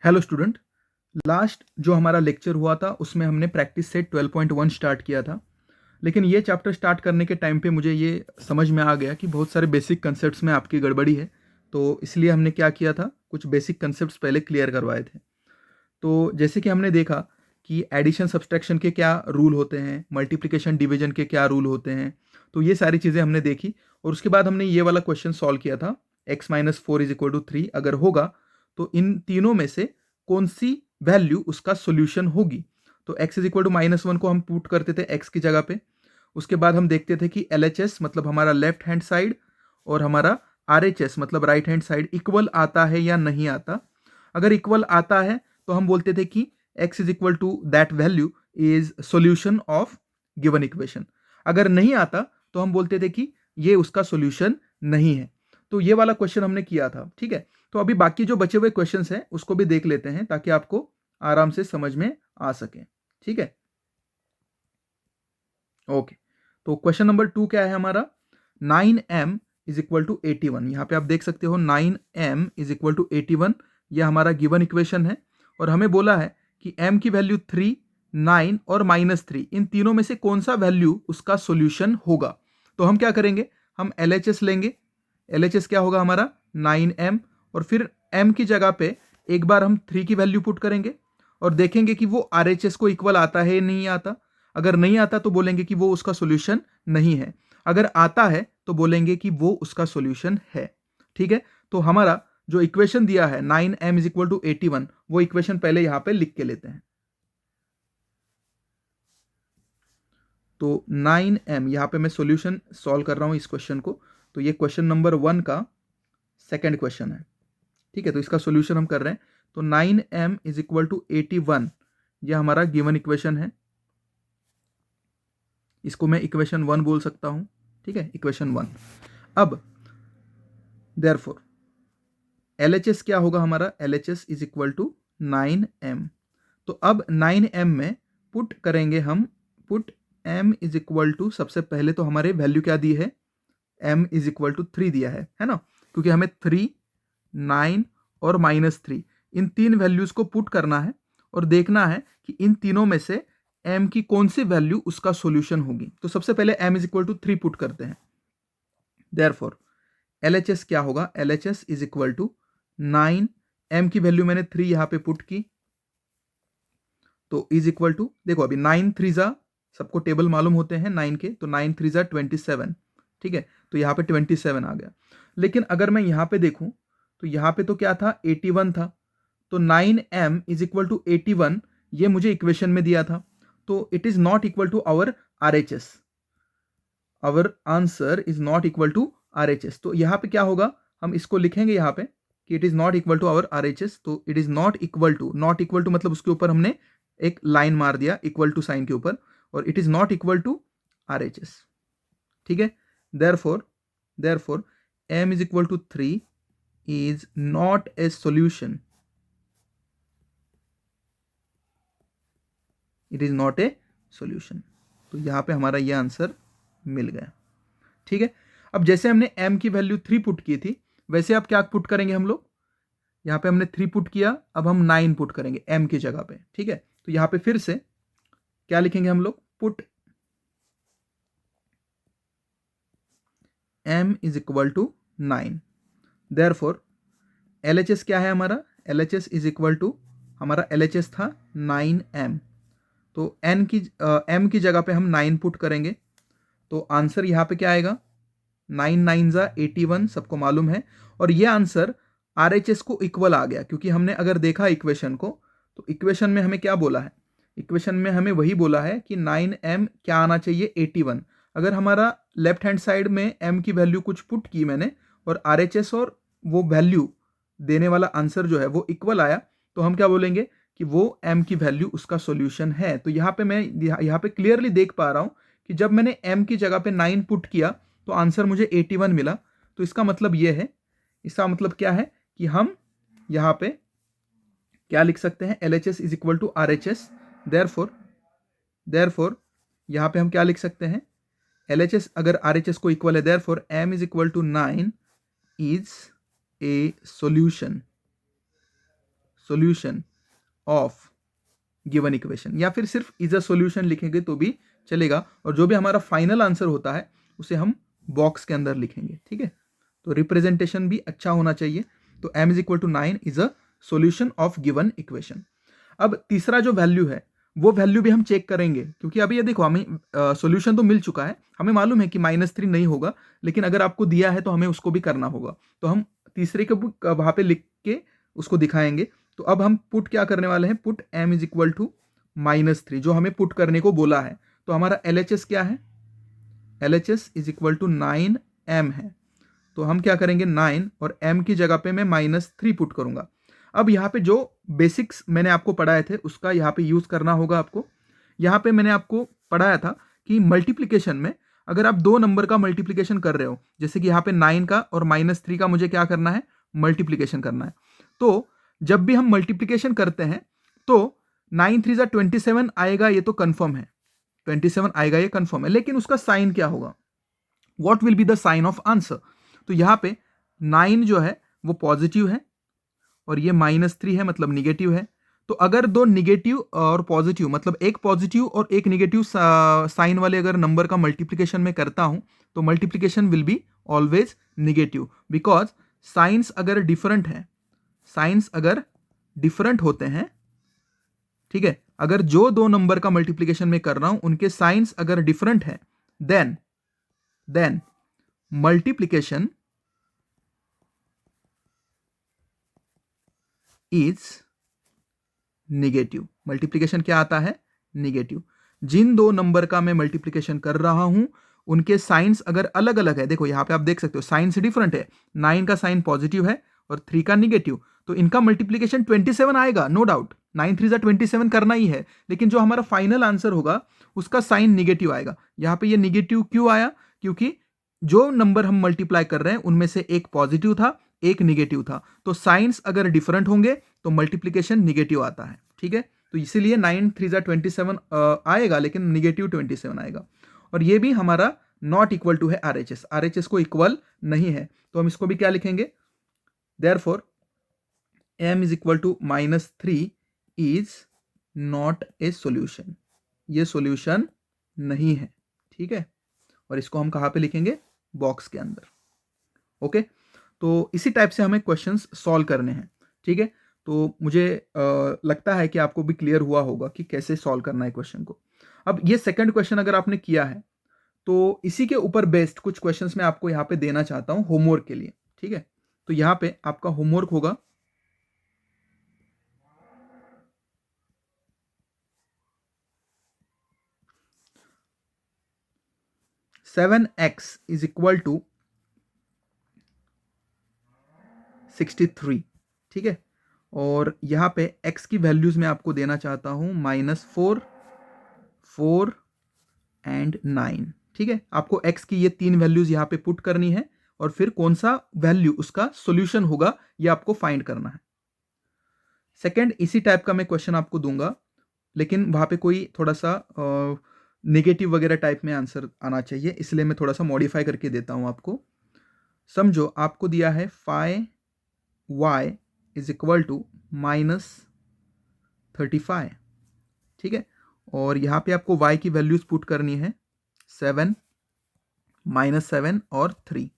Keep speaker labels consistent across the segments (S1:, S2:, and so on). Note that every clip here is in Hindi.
S1: Hello student. लास्ट जो हमारा लेक्चर हुआ था उसमें हमने प्रैक्टिस सेट 12.1 स्टार्ट किया था। लेकिन ये चैप्टर स्टार्ट करने के टाइम पे मुझे ये समझ में आ गया कि बहुत सारे बेसिक कंसेप्ट्स में आपकी गड़बड़ी है। तो इसलिए हमने क्या किया था, कुछ बेसिक कंसेप्ट्स पहले क्लियर करवाए थे। तो जैसे कि हमने देखा कि एडिशन सब्सट्रैक्शन के क्या रूल होते हैं, मल्टीप्लिकेशन डिवीजन के क्या रूल होते हैं। तो ये सारी चीज़ें हमने देखी और उसके बाद हमने ये वाला क्वेश्चन सॉल्व किया था, x-4 = 3 अगर होगा तो इन तीनों में से कौन सी वैल्यू उसका सोल्यूशन होगी। तो x = -1 को हम पुट करते थे x की जगह पे। उसके बाद हम देखते थे कि LHS मतलब हमारा लेफ्ट हैंड साइड और हमारा RHS मतलब राइट हैंड साइड इक्वल आता है या नहीं आता। अगर इक्वल आता है तो हम बोलते थे कि x = value is solution of given equation. अगर नहीं आता तो हम बोलते थे कि ये उसका सोल्यूशन नहीं है। तो ये वाला क्वेश्चन हमने किया था, ठीक है। तो अभी बाकी जो बचे हुए क्वेश्चंस हैं उसको भी देख लेते हैं ताकि आपको आराम से समझ में आ सके, ठीक है। ओके, तो क्वेश्चन नंबर 2 क्या है हमारा, 9m = 81। यहाँ पे आप देख सकते हो 9m = 81, यह हमारा गिवन इक्वेशन है और हमें बोला है कि m की वैल्यू 3, 9 और -3 इन तीनों में से कौन सा वैल्यू उसका सोल्यूशन होगा। तो हम क्या करेंगे, हम LHS लेंगे। LHS क्या होगा हमारा 9m और फिर m की जगह पे एक बार हम 3 की वैल्यू पुट करेंगे और देखेंगे कि वो RHS को इक्वल आता है या नहीं आता। अगर नहीं आता तो बोलेंगे कि वो उसका सॉल्यूशन नहीं है। अगर आता है तो बोलेंगे कि वो उसका सॉल्यूशन है, ठीक है। तो हमारा जो इक्वेशन दिया है 9m = 81, वो इक्वेशन पहले यहां पे लिख के लेते हैं। तो 9m यहां पे मैं सॉल्यूशन सॉल्व कर रहा हूं इस क्वेश्चन को। तो ये क्वेश्चन नंबर 1 का सेकंड क्वेश्चन है, ठीक है। तो इसका सॉल्यूशन हम कर रहे हैं। तो 9m = 81 यह हमारा गिवन इक्वेशन है। इसको मैं इक्वेशन 1 बोल सकता हूं, ठीक है, इक्वेशन 1। अब देयरफॉर LHS क्या होगा हमारा, LHS = 9m। तो अब 9m में पुट करेंगे हम, पुट m = सबसे पहले तो हमारे वैल्यू क्या दी है, m = 3 दिया है ना। क्योंकि हमें 3, 9 और -3 इन तीन वैल्यूज को पुट करना है और देखना है कि इन तीनों में से m की कौन सी वैल्यू उसका सॉल्यूशन होगी। तो सबसे पहले m = 3 पुट करते हैं। देयरफॉर LHS क्या होगा, LHS = 9, m की वैल्यू मैंने 3 यहां पे पुट की तो इज इक्वल टू, देखो अभी 9 3 सबको टेबल मालूम होते हैं 9 के, तो 9 3 27, ठीक है। तो यहाँ पे 27 आ गया। लेकिन अगर मैं यहाँ पे देखूं तो यहाँ पे तो क्या था, 81 था। तो 9m = 81 ये मुझे इक्वेशन में दिया था। तो it is not equal to our RHS। Our answer is not equal to RHS। तो यहाँ पे क्या होगा, हम इसको लिखेंगे यहाँ पे कि it is not equal to our RHS। तो it is not equal to, not equal to मतलब उसके ऊपर हमने एक लाइन मार दिया इक्वल टू साइन के ऊपर, और it is not equal to RHS, ठीक है। Therefore m = 3 is not a solution, it is not a solution. तो यहां पे हमारा ये आंसर मिल गया, ठीक है। अब जैसे हमने m की वैल्यू 3 पुट की थी, वैसे अब क्या पुट करेंगे हम लोग, यहाँ पे हमने 3 पुट किया, अब हम 9 पुट करेंगे m की जगह पे, ठीक है। तो यहाँ पे फिर से क्या लिखेंगे हम लोग, पुट m = 9। देयरफॉर LHS क्या है हमारा, LHS = हमारा LHS था 9m। तो m की जगह पे हम 9 पुट करेंगे तो आंसर यहाँ पे क्या आएगा, 9 9 81 सबको मालूम है। और ये आंसर RHS को इक्वल आ गया, क्योंकि हमने अगर देखा इक्वेशन को तो इक्वेशन में हमें क्या बोला है, इक्वेशन में हमें वही बोला है कि 9m क्या आना चाहिए, 81। अगर हमारा लेफ्ट हैंड साइड में m की वैल्यू कुछ पुट की मैंने और RHS और वो वैल्यू देने वाला आंसर जो है वो इक्वल आया, तो हम क्या बोलेंगे कि वो m की वैल्यू उसका सॉल्यूशन है। तो यहाँ पे मैं यहाँ पे क्लियरली देख पा रहा हूँ कि जब मैंने m की जगह पे 9 पुट किया तो आंसर मुझे 81 मिला। तो इसका मतलब ये है, इसका मतलब क्या है कि हम यहाँ पे क्या लिख सकते हैं, LHS = RHS। देयरफॉर यहाँ पे हम क्या लिख सकते हैं, LHS अगर RHS को इक्वल है, therefore m = 9 is a solution, solution of given equation, या फिर सिर्फ इज अ सॉल्यूशन लिखेंगे तो भी चलेगा, और जो भी हमारा फाइनल आंसर होता है उसे हम बॉक्स के अंदर लिखेंगे, ठीक है। तो रिप्रेजेंटेशन भी अच्छा होना चाहिए। तो m is equal to 9 is a solution of given equation. अब तीसरा जो वैल्यू है वो वैल्यू भी हम चेक करेंगे, क्योंकि अभी ये देखो हमें सॉल्यूशन तो मिल चुका है, हमें मालूम है कि -3 नहीं होगा, लेकिन अगर आपको दिया है तो हमें उसको भी करना होगा। तो हम तीसरे के वहां पे लिख के उसको दिखाएंगे। तो अब हम पुट क्या करने वाले हैं, put m is equal to -3, जो हमें पुट करने को बोला है। तो हमारा LHS क्या है, LHS is equal to 9m है। तो हम क्या करेंगे, 9 और m की जगह पे मैं -3 पुट करूंगा। अब यहाँ पे जो बेसिक्स मैंने आपको पढ़ाए थे उसका यहाँ पे यूज करना होगा आपको। यहाँ पे मैंने आपको पढ़ाया था कि मल्टीप्लिकेशन में अगर आप दो नंबर का मल्टीप्लिकेशन कर रहे हो, जैसे कि यहाँ पे 9 का और -3 का मुझे क्या करना है, मल्टीप्लिकेशन करना है। तो जब भी हम मल्टीप्लिकेशन करते हैं तो 9 3 27 आएगा, ये तो कंफर्म है, 27 आएगा, ये कंफर्म है। लेकिन उसका साइन क्या होगा, what will be the sign of answer. तो यहाँ पे 9 जो है वो पॉजिटिव है और ये -3 है, मतलब निगेटिव है। तो अगर दो निगेटिव और पॉजिटिव, मतलब एक पॉजिटिव और एक निगेटिव साइन वाले अगर नंबर का मल्टीप्लिकेशन में करता हूं तो multiplication will be always negative, because science अगर डिफरेंट है, साइंस अगर डिफरेंट होते हैं, ठीक है, अगर जो दो नंबर का मल्टीप्लिकेशन में कर रहा हूं उनके साइंस अगर डिफरेंट है, then multiplication is negative. Multiplication क्या आता है, निगेटिव। जिन दो नंबर का मैं मल्टीप्लिकेशन कर रहा हूं उनके साइंस अगर अलग अलग है, देखो यहां पे आप देख सकते हो साइंस डिफरेंट है, 9 का साइन पॉजिटिव है और 3 का निगेटिव, तो इनका मल्टीप्लिकेशन 27 आएगा, नो डाउट। 9 3 27 करना ही है, लेकिन जो हमारा फाइनल आंसर होगा उसका साइन निगेटिव आएगा। यहां पे ये निगेटिव क्यों आया, क्योंकि जो नंबर हम मल्टीप्लाई कर रहे हैं उनमें से एक पॉजिटिव था, एक निगेटिव था। तो साइंस अगर डिफरेंट होंगे तो मल्टीप्लिकेशन निगेटिव आता है, ठीक है। तो इसीलिए 9 3 27 आएगा, लेकिन निगेटिव 27 आएगा। और ये भी हमारा नॉट इक्वल टू है RHS, RHS को इक्वल नहीं है। तो हम इसको भी क्या लिखेंगे, therefore m is equal to -3 is not a solution, ये सॉल्यूशन नहीं है, ठीक है। और इसको हम कहाँ पे लिखेंगे, बॉक्स के अंदर, ओके। तो इसी टाइप से हमें क्वेश्चंस सॉल्व करने हैं, ठीक है। तो मुझे लगता है कि आपको भी क्लियर हुआ होगा कि कैसे सॉल्व करना है क्वेश्चन को। अब ये सेकंड क्वेश्चन अगर आपने किया है तो इसी के ऊपर बेस्ड कुछ क्वेश्चंस मैं आपको यहाँ पे देना चाहता हूँ होमवर्क के लिए, ठीक है। तो यहाँ पे आपका होमवर्क होगा 7x इज इक्वल टू 63, ठीक है। और यहाँ पे x की वैल्यूज मैं आपको देना चाहता हूँ -4 4 एंड 9, ठीक है। आपको x की ये तीन वैल्यूज यहाँ पे पुट करनी है और फिर कौन सा वैल्यू उसका सॉल्यूशन होगा ये आपको फाइंड करना है। सेकंड इसी टाइप का मैं क्वेश्चन आपको दूंगा, लेकिन वहां पे कोई थोड़ा सा नेगेटिव वगैरह टाइप में आंसर आना चाहिए, इसलिए मैं थोड़ा सा मॉडिफाई करके देता हूं आपको। समझो आपको दिया है five y is equal to -35, ठीक है। और यहाँ पे आपको y की वैल्यूज पुट करनी है 7 -7 और 3,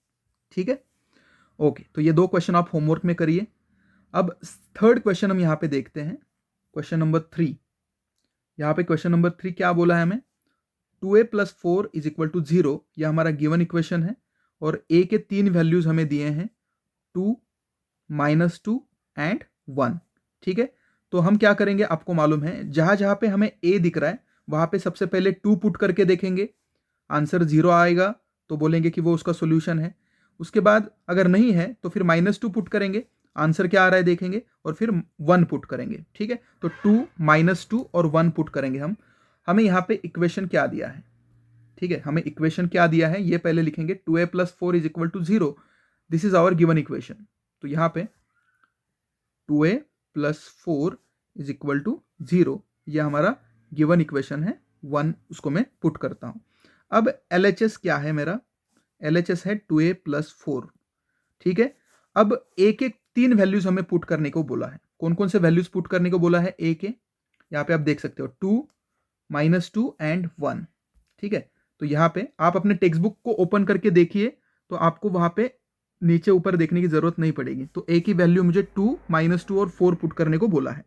S1: ठीक है। ओके, तो ये दो क्वेश्चन आप होमवर्क में करिए। अब थर्ड क्वेश्चन हम यहाँ पे देखते हैं, क्वेश्चन नंबर 3। यहाँ पे क्वेश्चन नंबर 3 क्या बोला है हमें, 2a + 4 इज इक्वल टू 0, यह हमारा गिवन इक्वेशन है और a के तीन वैल्यूज हमें दिए हैं 2 -2 एंड 1, ठीक है। तो हम क्या करेंगे, आपको मालूम है जहां जहां पे हमें a दिख रहा है वहां पे सबसे पहले 2 पुट करके देखेंगे, आंसर 0 आएगा तो बोलेंगे कि वो उसका सोल्यूशन है। उसके बाद अगर नहीं है तो फिर -2 पुट करेंगे, आंसर क्या आ रहा है देखेंगे और फिर 1 पुट करेंगे, ठीक है। तो 2 -2 और 1 पुट करेंगे हम। हमें यहाँ पे इक्वेशन क्या दिया है, ठीक है, हमें इक्वेशन क्या दिया है ये पहले लिखेंगे, 2a + 4 is equal to 0, this is our given equation. तो यहाँ पे 2a + 4 इज इक्वल टू 0, यह हमारा गिवन इक्वेशन है, 1 उसको मैं पुट करता हूं। अब LHS क्या है मेरा, LHS है 2a + 4, ठीक है। अब a के तीन वैल्यूज हमें पुट करने को बोला है, कौन कौन से वैल्यूज पुट करने को बोला है ए के, यहाँ पे आप देख सकते हो 2, -2 एंड 1, ठीक है। तो यहाँ पे आप अपने टेक्स्ट बुक को ओपन करके देखिए, तो आपको वहाँ पे नीचे ऊपर देखने की जरूरत नहीं पड़ेगी। तो ए की वैल्यू मुझे 2, -2 और 4 पुट करने को बोला है।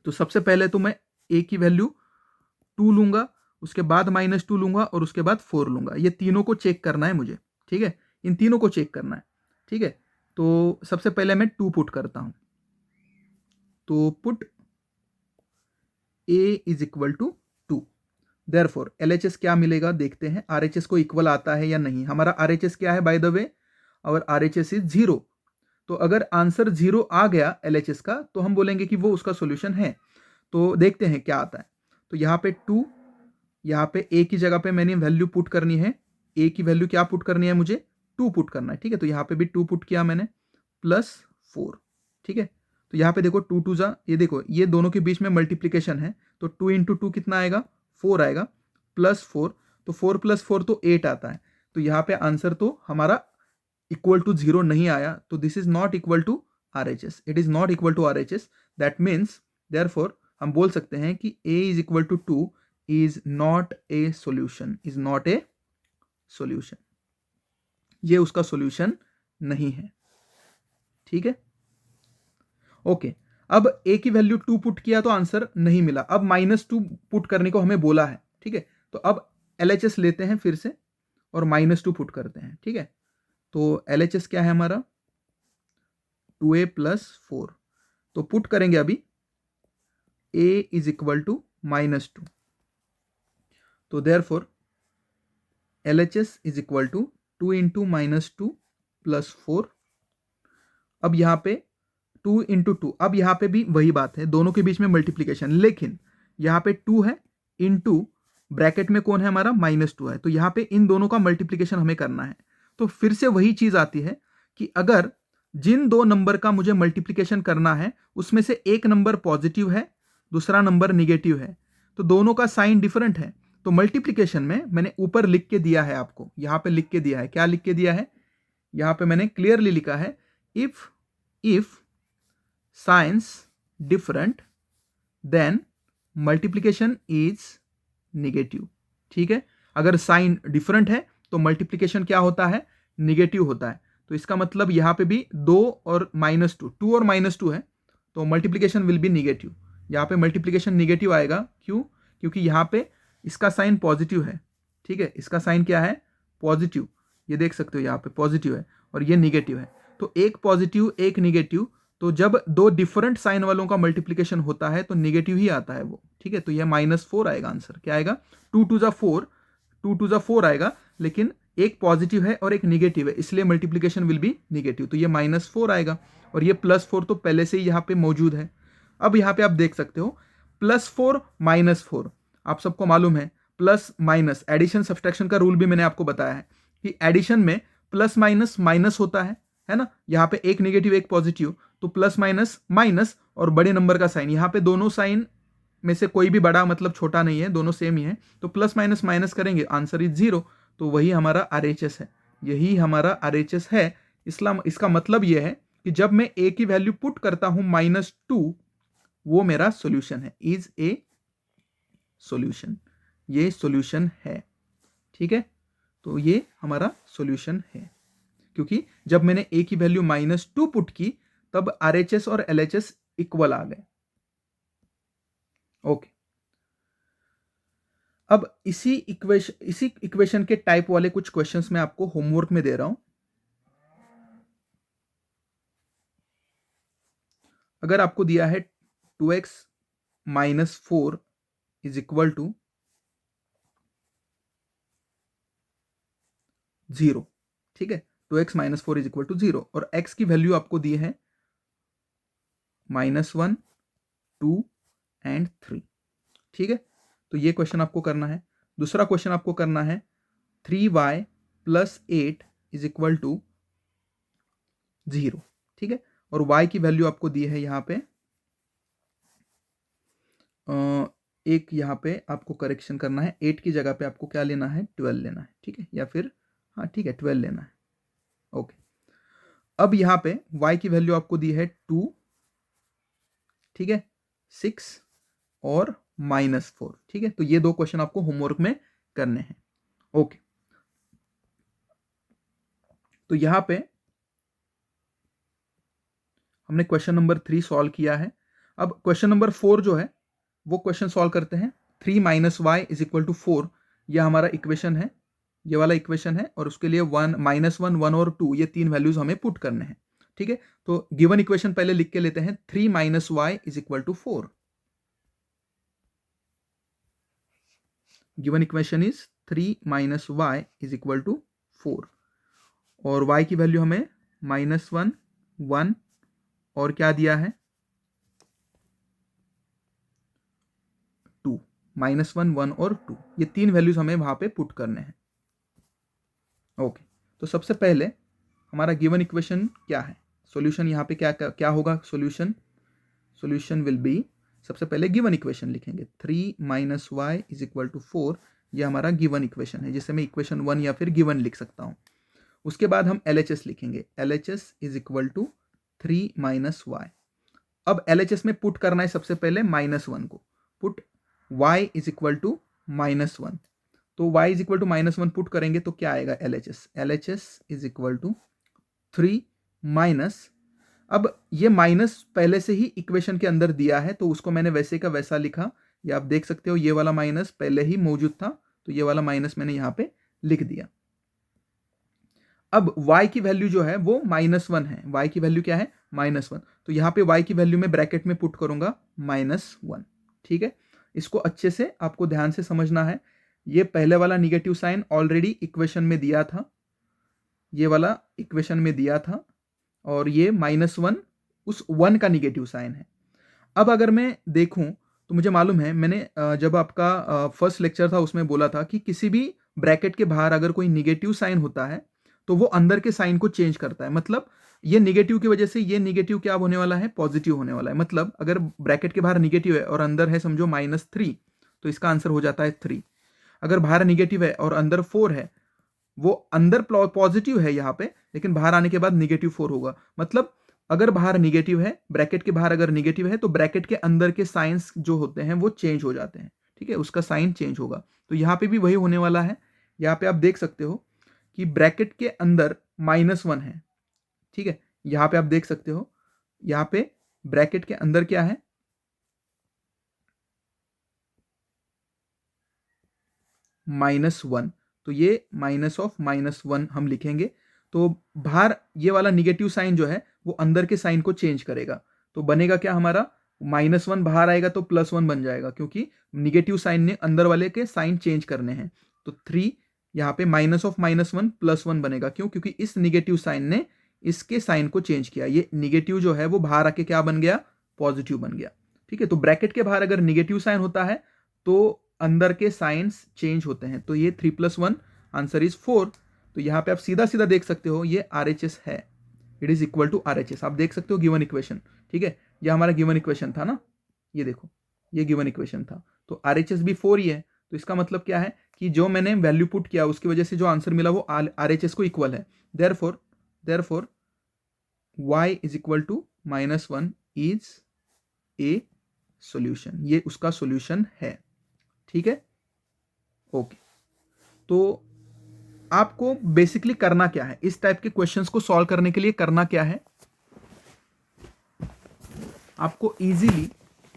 S1: तो सबसे पहले तो मैं ए की वैल्यू 2 लूंगा, उसके बाद -2 लूंगा और उसके बाद 4 लूंगा। ये तीनों को चेक करना है मुझे, ठीक है, इन तीनों को चेक करना है, ठीक है। तो सबसे पहले मैं 2 पुट करता हूं, तो put a is equal to 2। Therefore LHS क्या मिलेगा देखते हैं, आरएचएस को इक्वल आता है या नहीं। हमारा आरएचएस क्या है बाय द वे, और आरएचएस इज 0। तो अगर आंसर 0 आ गया एलएचएस का, तो हम बोलेंगे कि वो उसका सॉल्यूशन है। तो देखते हैं क्या आता है। तो यहाँ पे 2, यहाँ पे ए की जगह पे मैंने वैल्यू पुट करनी है। ए की वैल्यू क्या पुट करनी है मुझे, 2 पुट करना है, ठीक है। तो यहाँ पे भी 2 पुट किया मैंने, +4, ठीक है। तो यहाँ पे देखो 2 2 जा, ये देखो ये दोनों के बीच में मल्टीप्लीकेशन है, तो 2 इंटू 2 कितना आएगा, 4 आएगा, +4, तो 4 + 4 तो 8 आता है। तो यहाँ पे आंसर तो हमारा इक्वल टू 0 नहीं आया, तो this is not equal to RHS, it is not equal to RHS। That means therefore हम बोल सकते हैं कि a is equal to 2 is not a solution, is not a solution, ये उसका सोल्यूशन नहीं है, ठीक है। ओके, अब a की वैल्यू 2 पुट किया तो आंसर नहीं मिला, अब -2 पुट करने को हमें बोला है, ठीक है। तो अब LHS लेते हैं फिर से और -2 पुट करते हैं, ठीक है। तो LHS क्या है हमारा, 2a + 4। तो पुट करेंगे अभी a इज इक्वल टू -2। तो therefore LHS is equal to 2 into -2 + 4। अब यहाँ पे 2 इंटू 2, अब यहाँ पे भी वही बात है, दोनों के बीच में मल्टीप्लीकेशन, लेकिन यहाँ पे 2 है, इंटू ब्रैकेट में कौन है हमारा, -2 है। तो यहाँ पे इन दोनों का मल्टीप्लीकेशन हमें करना है। तो फिर से वही चीज आती है कि अगर जिन दो नंबर का मुझे मल्टीप्लीकेशन करना है उसमें से एक नंबर पॉजिटिव है, दूसरा नंबर निगेटिव है, तो दोनों का साइन डिफरेंट है। तो मल्टीप्लीकेशन में मैंने ऊपर लिख के दिया है आपको, यहां पे लिख के दिया है, क्या लिख के दिया है, यहां पे मैंने क्लियरली लिखा है, if signs different then multiplication is negative, ठीक है। अगर साइन डिफरेंट है तो मल्टीप्लीकेशन क्या होता है, निगेटिव होता है। तो इसका मतलब यहां पे भी 2 और -2, 2 और -2 है, तो मल्टीप्लीकेशन विल बी निगेटिव। यहां पे मल्टीप्लीकेशन निगेटिव आएगा, क्यों, क्योंकि यहां पे इसका साइन पॉजिटिव है, ठीक है, इसका साइन क्या है, पॉजिटिव, ये देख सकते हो यहाँ पे पॉजिटिव है और ये निगेटिव है। तो एक पॉजिटिव एक निगेटिव, तो जब दो डिफरेंट साइन वालों का मल्टीप्लीकेशन होता है तो निगेटिव ही आता है वो, ठीक है। तो ये -4 आएगा आंसर, क्या आएगा, 2 2 जा 4, 2 2 जा 4 आएगा, लेकिन एक पॉजिटिव है और एक निगेटिव है, इसलिए मल्टीप्लीकेशन विल बी निगेटिव, तो ये -4 आएगा, और ये +4 तो पहले से ही यहाँ पे मौजूद है। अब यहाँ पे आप देख सकते हो +4 -4, आप सबको मालूम है प्लस माइनस एडिशन सब्सट्रैक्शन का रूल भी मैंने आपको बताया है कि एडिशन में प्लस माइनस माइनस होता है ना। यहाँ पे एक नेगेटिव एक पॉजिटिव, तो प्लस माइनस माइनस और बड़े नंबर का साइन, यहाँ पे दोनों साइन में से कोई भी बड़ा मतलब छोटा नहीं है, दोनों सेम ही है, तो प्लस माइनस माइनस करेंगे आंसर इज 0। तो वही हमारा RHS है, यही हमारा RHS है। इसका मतलब यह है कि जब मैं a की वैल्यू पुट करता हूं -2, वो मेरा सोल्यूशन है, इज ए सोल्यूशन, ये सोल्यूशन है, ठीक है। तो ये हमारा सोल्यूशन है, क्योंकि जब मैंने a की वैल्यू -2 पुट की तब RHS और LHS इक्वल आ गए। ओके, अब इसी इक्वेशन के टाइप वाले कुछ क्वेश्चंस मैं आपको होमवर्क में दे रहा हूं। अगर आपको दिया है 2x - 4 इज इक्वल टू 0, ठीक है, 2x - 4 इज इक्वल टू 0, और x की वैल्यू आपको दी है -1, 2 एंड 3, ठीक है। तो ये क्वेश्चन आपको करना है। दूसरा क्वेश्चन आपको करना है 3y + 8 इज इक्वल टू 0, ठीक है, और y की वैल्यू आपको दी है यहाँ पे एक, यहाँ पे आपको करेक्शन करना है, 8 की जगह पे आपको क्या लेना है, 12 लेना है, ठीक है, या फिर हाँ ठीक है 12 लेना है। ओके, अब यहाँ पे y की वैल्यू आपको दी है 2, ठीक है, 6 और -4, ठीक है। तो ये 2 क्वेश्चन आपको होमवर्क में करने हैं। ओके, तो यहां पे हमने क्वेश्चन नंबर 3 सॉल्व किया है। अब क्वेश्चन नंबर 4 जो है वो क्वेश्चन सॉल्व करते हैं। 3 - y = 4, यह हमारा इक्वेशन है, ये वाला इक्वेशन है, और उसके लिए 1 -1 1 और 2 ये 3 वैल्यूज हमें पुट करने हैं, ठीक है। तो गिवन इक्वेशन पहले लिख के लेते हैं। 3 - y = 4। Given equation is 3 - y = 4, और y की वैल्यू हमें -1 1 और क्या दिया है 2, -1 1 और 2, ये 3 वैल्यूज हमें वहां पे पुट करने हैं। ओके, तो सबसे पहले हमारा गिवन इक्वेशन क्या है, सॉल्यूशन यहाँ पे क्या क्या होगा, सॉल्यूशन विल बी, सबसे पहले गिवन इक्वेशन लिखेंगे। 3 - y = 4, ये हमारा गिवन इक्वेशन है, जिसे मैं इक्वेशन 1 या फिर गिवन लिख सकता हूँ। उसके बाद हम LHS लिखेंगे। LHS = 3 - y। अब LHS में पुट करना है सबसे पहले -1 को, पुट y = -1, तो y = -1 पुट करेंगे तो क्या आएगा LHS = 3 माइनस, अब ये माइनस पहले से ही इक्वेशन के अंदर दिया है तो उसको मैंने वैसे का वैसा लिखा, ये आप देख सकते हो, ये वाला माइनस पहले ही मौजूद था तो ये वाला माइनस मैंने यहाँ पे लिख दिया। अब y की वैल्यू जो है वो -1 है, y की वैल्यू क्या है -1, तो यहाँ पे y की वैल्यू में ब्रैकेट में पुट करूंगा -1, ठीक है। इसको अच्छे से आपको ध्यान से समझना है। ये पहले वाला निगेटिव साइन ऑलरेडी इक्वेशन में दिया था, ये वाला इक्वेशन में दिया था, और ये -1 उस 1 का निगेटिव साइन है। अब अगर मैं देखूं तो मुझे मालूम है, मैंने जब आपका फर्स्ट लेक्चर था उसमें बोला था कि किसी भी ब्रैकेट के बाहर अगर कोई निगेटिव साइन होता है तो वो अंदर के साइन को चेंज करता है। मतलब ये निगेटिव की वजह से ये निगेटिव क्या होने वाला है, पॉजिटिव होने वाला है। मतलब अगर ब्रैकेट के बाहर निगेटिव है और अंदर है समझो -3, तो इसका आंसर हो जाता है 3। अगर बाहर निगेटिव है और अंदर 4 है, वो अंदर पॉजिटिव है यहाँ पे, लेकिन बाहर आने के बाद निगेटिव 4 होगा। मतलब अगर बाहर निगेटिव है, ब्रैकेट के बाहर अगर निगेटिव है तो ब्रैकेट के अंदर के साइंस जो होते हैं वो चेंज हो जाते हैं, ठीक है, उसका साइन चेंज होगा। तो यहाँ पे भी वही होने वाला है। यहाँ पे आप देख सकते हो कि ब्रैकेट के अंदर -1 है, ठीक है, यहाँ पे आप देख सकते हो, यहाँ पे ब्रैकेट के अंदर क्या है -1, तो ये -1 हम लिखेंगे। तो बाहर ये वाला निगेटिव साइन जो है वो अंदर के साइन को चेंज करेगा, तो बनेगा क्या हमारा -1 बाहर आएगा तो +1 बन जाएगा, क्योंकि निगेटिव साइन ने अंदर वाले के साइन चेंज करने हैं। तो 3 यहाँ पे -1 +1 बनेगा, क्यों, क्योंकि इस निगेटिव साइन ने इसके साइन को चेंज किया। ये निगेटिव जो है वो बाहर आके क्या बन गया, पॉजिटिव बन गया, ठीक है। तो ब्रैकेट के बाहर अगर निगेटिव साइन होता है तो अंदर के साइंस चेंज होते हैं। तो ये 3 + 1 आंसर इज 4। तो यहाँ पे आप सीधा सीधा देख सकते हो ये RHS है, it is equal to RHS। आप देख सकते हो गिवन इक्वेशन, ठीक है, ये हमारा गिवन इक्वेशन था ना, ये देखो ये गिवन इक्वेशन था, तो RHS भी 4 ही है। तो इसका मतलब क्या है कि जो मैंने वैल्यू पुट किया उसकी वजह से जो आंसर मिला वो RHS को इक्वल है। Therefore y = -1 is a solution, ये उसका सॉल्यूशन है, ठीक है। ओके, तो आपको बेसिकली करना क्या है, इस टाइप के क्वेश्चंस को सॉल्व करने के लिए करना क्या है, आपको इजीली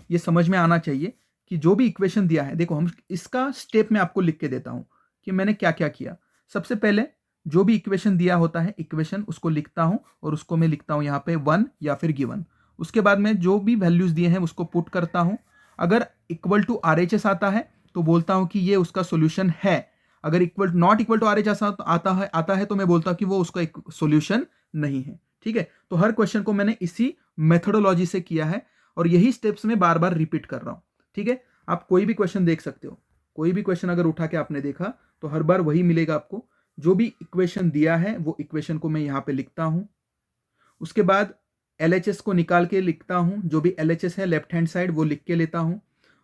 S1: ये समझ में आना चाहिए कि जो भी इक्वेशन दिया है, देखो हम इसका स्टेप में आपको लिख के देता हूं कि मैंने क्या क्या किया। सबसे पहले जो भी इक्वेशन दिया होता है, इक्वेशन उसको लिखता हूं और उसको मैं लिखता हूं यहाँ पे 1 या फिर गिवन। उसके बाद में जो भी वैल्यूज दिए हैं उसको पुट करता हूं। अगर इक्वल टू RHS आता है तो बोलता हूं कि ये उसका सोल्यूशन है। अगर नॉट इक्वल टू RHS आता है तो मैं बोलता हूं कि वो उसका सोल्यूशन नहीं है, ठीक है। तो हर क्वेश्चन को मैंने इसी मेथोडोलॉजी से किया है और यही स्टेप्स में बार बार रिपीट कर रहा हूं, ठीक है। आप कोई भी क्वेश्चन देख सकते हो, कोई भी क्वेश्चन अगर उठा के आपने देखा तो हर बार वही मिलेगा आपको। जो भी इक्वेशन दिया है वो इक्वेशन को मैं यहां पे लिखता हूं, उसके बाद LHS को निकाल के लिखता हूं, जो भी LHS है लेफ्ट हैंड साइड वो लिख के लेता हूं,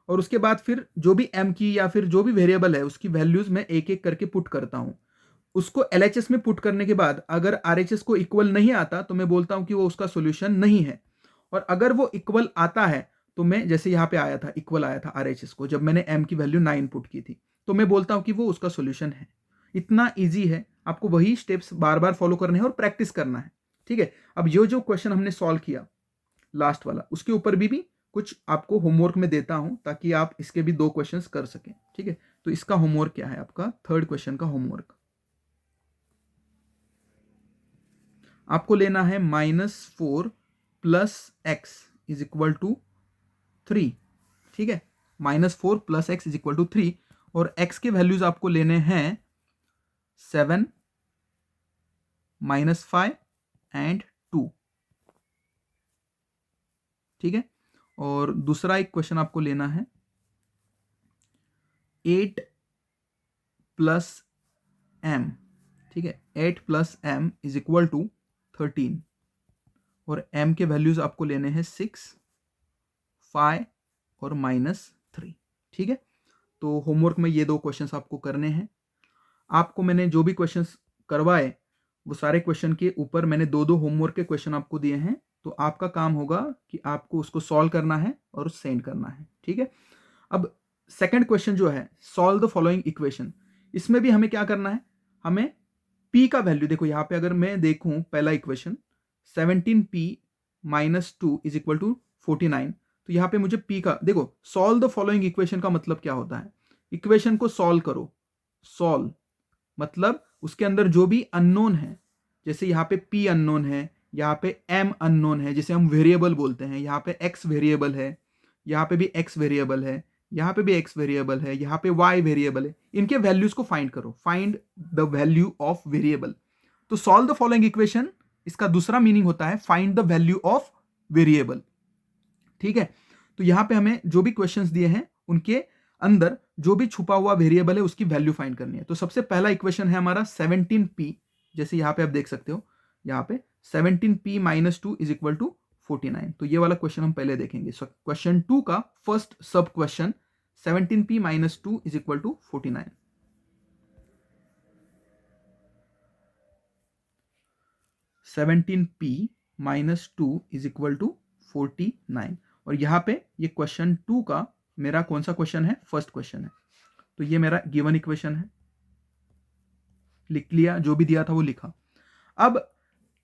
S1: और उसके बाद फिर जो भी m की या फिर जो भी वेरिएबल है उसकी वैल्यूज मैं एक एक करके पुट करता हूं। उसको LHS में पुट करने के बाद अगर RHS को इक्वल नहीं आता तो मैं बोलता हूं कि वो उसका सॉल्यूशन नहीं है, और अगर वो इक्वल आता है तो मैं जैसे यहाँ पे आया था, इक्वल आया था RHS को, जब मैंने m की वैल्यू 9 पुट की थी, तो मैं बोलता हूँ कि वो उसका सोल्यूशन है। इतना ईजी है, आपको वही स्टेप्स बार बार फॉलो करने हैं और प्रैक्टिस करना है, ठीक है। अब जो क्वेश्चन हमने सॉल्व किया लास्ट वाला, उसके ऊपर भी कुछ आपको होमवर्क में देता हूं, ताकि आप इसके भी 2 क्वेश्चंस कर सकें, ठीक है। तो इसका होमवर्क क्या है, आपका थर्ड क्वेश्चन का होमवर्क आपको लेना है -4 + x इज इक्वल टू 3, ठीक है। -4 + x इज इक्वल टू 3, और x के वैल्यूज आपको लेने हैं 7, -5 एंड 2, ठीक है। और दूसरा एक क्वेश्चन आपको लेना है 8 + m, ठीक है। 8 + m इज इक्वल टू 13, और m के वैल्यूज आपको लेने हैं 6, 5 और -3, ठीक है। तो होमवर्क में ये 2 क्वेश्चंस आपको करने हैं। आपको मैंने जो भी क्वेश्चंस करवाए, वो सारे क्वेश्चन के ऊपर मैंने 2-2 होमवर्क के क्वेश्चन आपको दिए हैं। तो आपका काम होगा कि आपको उसको सॉल्व करना है और सेंड करना है, ठीक है। अब सेकंड क्वेश्चन जो है, सॉल्व द फॉलोइंग इक्वेशन, इसमें भी हमें क्या करना है, हमें p का वैल्यू, देखो यहाँ पे अगर मैं देखूं पहला equation 17p - 2 is equal to 49, तो यहाँ पे मुझे p का, देखो सॉल्व द फॉलोइंग इक्वेशन का मतलब क्या होता है, इक्वेशन को सॉल्व करो। सॉल्व मतलब उसके अंदर जो भी अननोन है, जैसे यहाँ पे p अननोन है, यहाँ पे m अननोन है, जिसे हम वेरिएबल बोलते हैं, यहाँ पे x वेरिएबल है, यहाँ पे भी x वेरिएबल है, यहाँ पे भी x वेरिएबल है, यहाँ पे y वेरिएबल है, इनके वैल्यूज को फाइंड करो, find the value of variable. तो सॉल्व द फॉलोइंग इक्वेशन, इसका दूसरा मीनिंग होता है find the value of variable, ठीक है। तो यहाँ पे हमें जो भी क्वेश्चंस दिए हैं, उनके अंदर जो भी छुपा हुआ वेरिएबल है उसकी वैल्यू फाइंड करनी है। तो सबसे पहला इक्वेशन है हमारा 17p, जैसे यहाँ पे आप देख सकते हो, यहाँ पे 17p - 2 इज इक्वल टू 49। तो ये वाला क्वेश्चन हम पहले देखेंगे। सो क्वेश्चन 2 का first sub question 17p - 2 is equal to 49। (17p - 2 is equal to 49), और यहाँ पे ये क्वेश्चन 2 का मेरा कौन सा क्वेश्चन है, फर्स्ट क्वेश्चन है। तो ये मेरा गिवन इक्वेशन है, लिख लिया, जो भी दिया था वो लिखा। अब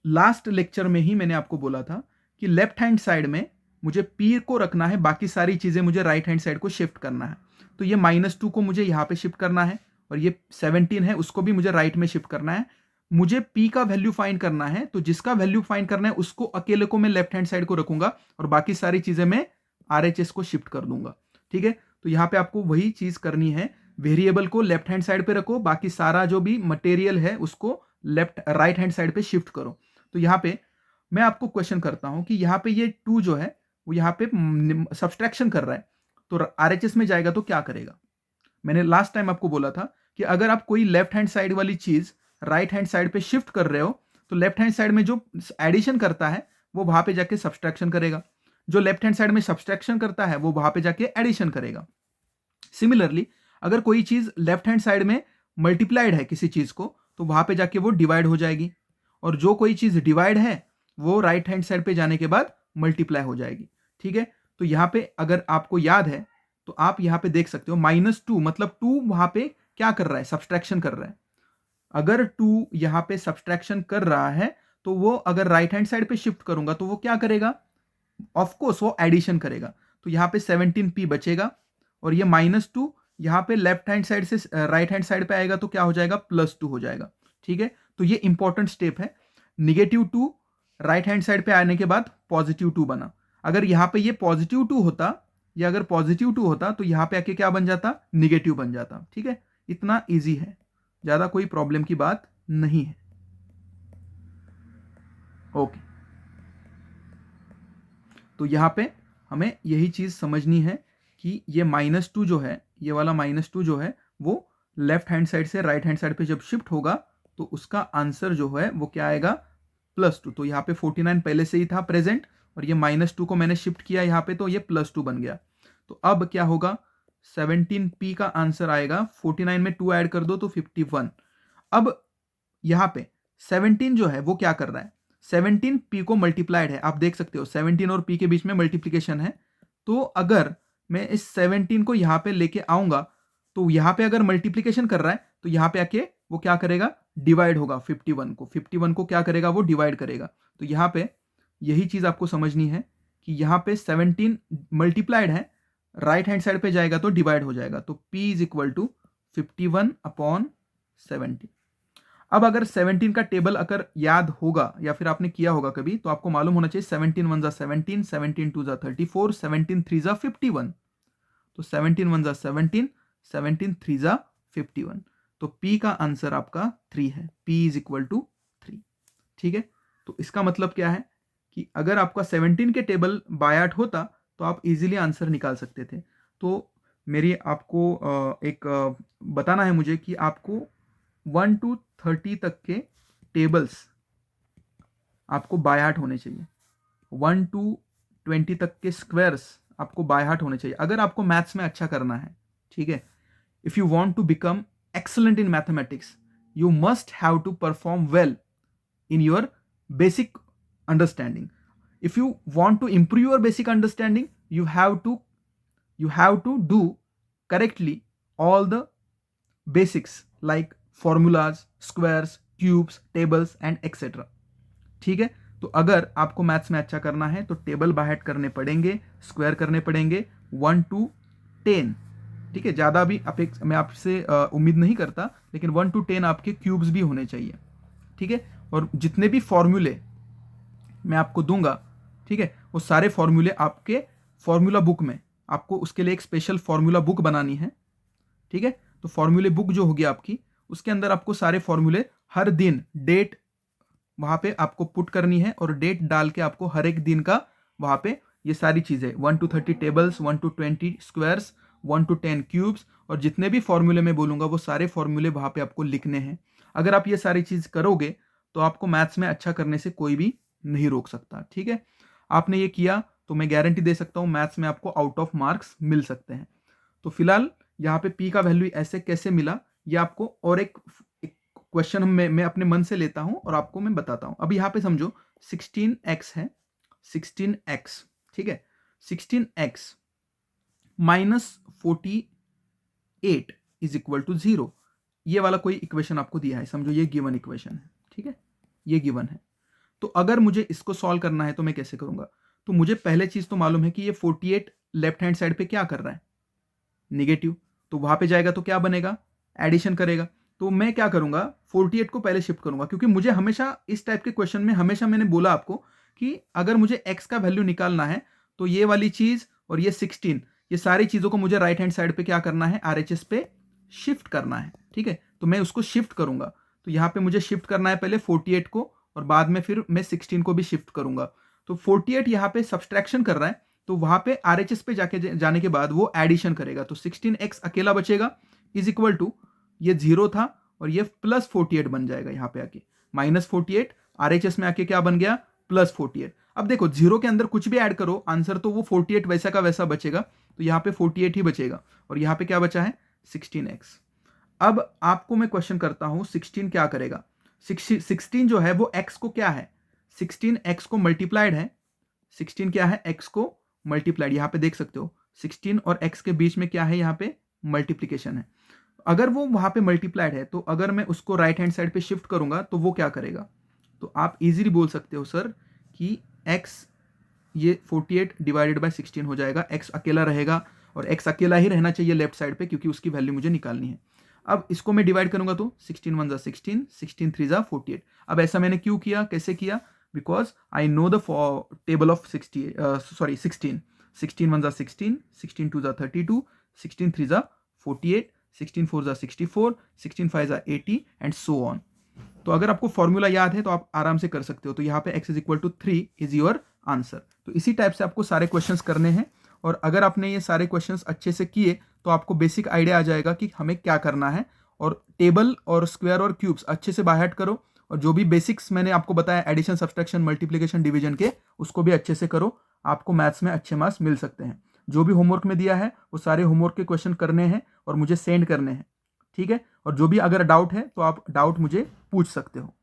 S1: लास्ट लेक्चर में ही मैंने आपको बोला था कि लेफ्ट हैंड साइड में मुझे p को रखना है, बाकी सारी चीजें मुझे राइट हैंड साइड को शिफ्ट करना है। तो ये -2 को मुझे यहाँ पे शिफ्ट करना है, और ये 17 है उसको भी मुझे राइट में शिफ्ट करना है। मुझे p का वैल्यू फाइंड करना है, तो जिसका वैल्यू फाइंड करना है उसको अकेले को मैं लेफ्ट हैंड साइड को रखूंगा, और बाकी सारी चीजें मैं RHS को शिफ्ट कर दूंगा, ठीक है। तो यहाँ पे आपको वही चीज करनी है, वेरिएबल को लेफ्ट हैंड साइड पे रखो, बाकी सारा जो भी मटेरियल है उसको राइट हैंड साइड पे शिफ्ट करो। तो यहाँ पे मैं आपको क्वेश्चन करता हूं कि यहाँ पे ये 2 जो है वो यहाँ पे सब्सट्रैक्शन कर रहा है, तो RHS में जाएगा तो क्या करेगा। मैंने लास्ट टाइम आपको बोला था कि अगर आप कोई लेफ्ट हैंड साइड वाली चीज राइट हैंड साइड पे शिफ्ट कर रहे हो, तो लेफ्ट हैंड साइड में जो एडिशन करता है वो वहां पे जाके सब्सट्रैक्शन करेगा, जो लेफ्ट हैंड साइड में सब्सट्रैक्शन करता है वो वहां पे जाके एडिशन करेगा। सिमिलरली अगर कोई चीज लेफ्ट हैंड साइड में मल्टीप्लाइड है किसी चीज को, तो वहां पे जाके वो डिवाइड हो जाएगी, और जो कोई चीज डिवाइड है वो राइट हैंड साइड पे जाने के बाद मल्टीप्लाई हो जाएगी, ठीक है। तो यहाँ पे अगर आपको याद है तो आप यहाँ पे देख सकते हो -2 मतलब 2 वहां पे क्या कर रहा है, सब्सट्रैक्शन कर रहा है। अगर 2 यहाँ पे सब्सट्रैक्शन कर रहा है, तो वो अगर राइट हैंड साइड पे शिफ्ट करूंगा तो वो क्या करेगा, ऑफकोर्स वो एडिशन करेगा। तो यहाँ पे 17p बचेगा, और ये -2 यहाँ पे लेफ्ट हैंड साइड से राइट हैंड साइड पे आएगा तो क्या हो जाएगा, +2 हो जाएगा, ठीक है। तो ये इंपॉर्टेंट स्टेप है। -2 राइट हैंड साइड पे आने के बाद +2 बना। अगर यहाँ पे ये +2 होता, या अगर +2 होता तो यहाँ पे आके क्या बन जाता, निगेटिव बन जाता, ठीक है। इतना ईजी है, ज्यादा कोई प्रॉब्लम की बात नहीं है। ओके, तो यहाँ पे हमें यही चीज समझनी है कि ये -2 जो है, ये वाला -2 जो है वो लेफ्ट हैंड साइड से राइट हैंड साइड पे जब शिफ्ट होगा तो उसका आंसर जो है वो क्या आएगा, +2। तो यहाँ पे 49 पहले से ही था प्रेजेंट, और ये -2 को मैंने शिफ्ट किया यहाँ पे, तो ये +2 बन गया। तो अब क्या होगा, 17p का आंसर आएगा, 49 में 2 ऐड कर दो तो 51। अब यहाँ पे 17 जो है वो क्या कर रहा है, 17 p को मल्टीप्लाइड है, आप देख सकते हो 17 और p के बीच में मल्टीप्लीकेशन है, तो अगर मैं इस 17 को यहाँ पे लेके आऊँगा, तो यहाँ पे अगर मल्टीप्लिकेशन कर रहा है तो यहाँ पे आके वो क्या करेगा, डिवाइड होगा 51 को क्या करेगा, वो डिवाइड करेगा। तो यहाँ पे यही चीज़ आपको समझनी है कि यहाँ पे 17 मल्टीप्लाइड है, राइट हैंड साइड पे जाएगा तो डिवाइड हो जाएगा। तो P इज इक्वल टू 51/17। अब अगर 17 का टेबल अगर याद होगा या फिर आपने किया होगा कभी, तो आपको मालूम होना चाहिए 17 1 17, 17 2 34, 17 3 51। तो 17 1 17, 17 3 51। तो P का आंसर आपका 3 है। P is equal to 3। ठीक है, तो इसका मतलब क्या है कि अगर आपका 17 के टेबल बायाट होता तो आप इजीली आंसर निकाल सकते थे। तो मेरी आपको एक बताना है मुझे कि आपको 1 to 30 तक के टेबल्स आपको बायहार्ट होने चाहिए। 1 to 20 तक के स्क्वायर्स आपको बायहार्ट होने चाहिए अगर आपको मैथ्स में अच्छा करना है। ठीक है, if you want to become excellent in mathematics, you must have to perform well in your basic understanding. If you want to improve your basic understanding, you have to do correctly all the basics like formulas, squares, cubes, tables and etc. ठीक है, तो अगर आपको मैथ्स में अच्छा करना है तो टेबल बायहार्ट करने पड़ेंगे, स्क्वायर करने पड़ेंगे 1 to 10। ठीक है, ज़्यादा भी मैं आपसे उम्मीद नहीं करता, लेकिन 1 to 10 आपके क्यूब्स भी होने चाहिए। ठीक है, और जितने भी फॉर्मूले मैं आपको दूंगा, ठीक है, वो सारे फॉर्मूले आपके फॉर्मूला बुक में, आपको उसके लिए एक स्पेशल फॉर्मूला बुक बनानी है। ठीक है, तो फॉर्मूले बुक जो होगी आपकी, उसके अंदर आपको सारे फॉर्मूले हर दिन डेट वहां पे आपको पुट करनी है और डेट डाल के आपको हर एक दिन का वहां पे ये सारी चीजें 1 to 30 tables, 1 to 20 squares, 1 to 10 cubes और जितने भी फॉर्मूले मैं बोलूंगा वो सारे फॉर्मूले वहां पे आपको लिखने हैं। अगर आप ये सारी चीज करोगे तो आपको मैथ्स में अच्छा करने से कोई भी नहीं रोक सकता। ठीक है, आपने ये किया तो मैं गारंटी दे सकता हूं मैथ्स में आपको आउट ऑफ मार्क्स मिल सकते हैं। तो फिलहाल यहाँ पे P का वैल्यू ऐसे कैसे मिला, ये आपको और एक क्वेश्चन मैं अपने मन से लेता हूं और आपको मैं बताता हूं। अब यहाँ पे समझो 16x है, 16x, ठीक है, 16x minus 48 is equal to 0। ये वाला कोई इक्वेशन आपको दिया है, समझो ये गिवन इक्वेशन है। ठीक है, ये गिवन है। तो अगर मुझे इसको सॉल्व करना है तो मैं कैसे करूंगा? तो मुझे पहले चीज तो मालूम है कि ये 48 लेफ्ट हैंड साइड पे क्या कर रहा है, निगेटिव। तो वहां पे जाएगा तो क्या बनेगा, एडिशन करेगा। तो मैं क्या करूंगा, 48 को पहले शिफ्ट करूंगा, क्योंकि मुझे हमेशा इस टाइप के क्वेश्चन में हमेशा मैंने बोला आपको कि अगर मुझे x का वैल्यू निकालना है तो ये वाली चीज और ये 16, ये सारी चीजों को मुझे राइट हैंड साइड पे क्या करना है, RHS पे शिफ्ट करना है। ठीक है, तो मैं उसको शिफ्ट करूंगा। तो यहाँ पे मुझे शिफ्ट करना है पहले 48 को और बाद में फिर मैं 16 को भी शिफ्ट करूंगा। तो 48 यहाँ पे सब्सट्रैक्शन कर रहा है, तो वहां पे RHS पे जाने के बाद वो एडिशन करेगा। तो 16x अकेला बचेगा इज इक्वल टू, ये 0 था और ये प्लस 48 बन जाएगा। यहाँ पे आके माइनस 48, RHS में आके क्या बन गया, प्लस 48। अब देखो 0 के अंदर कुछ भी ऐड करो, आंसर तो वो 48 वैसा का वैसा बचेगा। तो यहाँ पे 48 ही बचेगा और यहाँ पे क्या बचा है, 16x। अब आपको मैं क्वेश्चन करता हूं 16 क्या करेगा। 16 जो है वो x को क्या है, 16 x को मल्टीप्लाइड है। 16 क्या है, x को मल्टीप्लाइड। यहाँ पे देख सकते हो 16 और x के बीच में क्या है, यहाँ पे मल्टीप्लीकेशन है। अगर वो वहां पे मल्टीप्लाइड है तो अगर मैं उसको राइट हैंड साइड पे शिफ्ट करूंगा तो वो क्या करेगा। तो आप इजीली बोल सकते हो सर कि x ये 48 डिवाइडेड बाय 16 हो जाएगा, x अकेला रहेगा और x अकेला ही रहना चाहिए लेफ्ट साइड पे, क्योंकि उसकी वैल्यू मुझे निकालनी है। अब इसको मैं डिवाइड करूंगा तो 16 1 16, 16 3 48। अब ऐसा मैंने क्यों किया, कैसे किया, because I know the table of 16, 16 1 16, 16 2 32, 16 3 48, 16 4 64, 16 5 80 and so on. तो अगर आपको फॉर्मूला याद है तो आप आराम से कर सकते हो। तो यहाँ पे x is equal to 3 is your answer. तो इसी टाइप से आपको सारे क्वेश्चंस करने हैं और अगर आपने ये सारे क्वेश्चंस अच्छे से किए तो आपको बेसिक आइडिया आ जाएगा कि हमें क्या करना है। और टेबल और स्क्वायर और क्यूब्स अच्छे से बाय हार्ट करो और जो भी बेसिक्स मैंने आपको बताया एडिशन, सब्सट्रैक्शन, मल्टीप्लिकेशन, डिवीजन के, उसको भी अच्छे से करो। आपको मैथ्स में अच्छे मार्क्स मिल सकते हैं। जो भी होमवर्क में दिया है वो सारे होमवर्क के क्वेश्चन करने हैं और मुझे सेंड करने हैं। ठीक है, और जो भी अगर डाउट है तो आप डाउट मुझे पूछ सकते हो।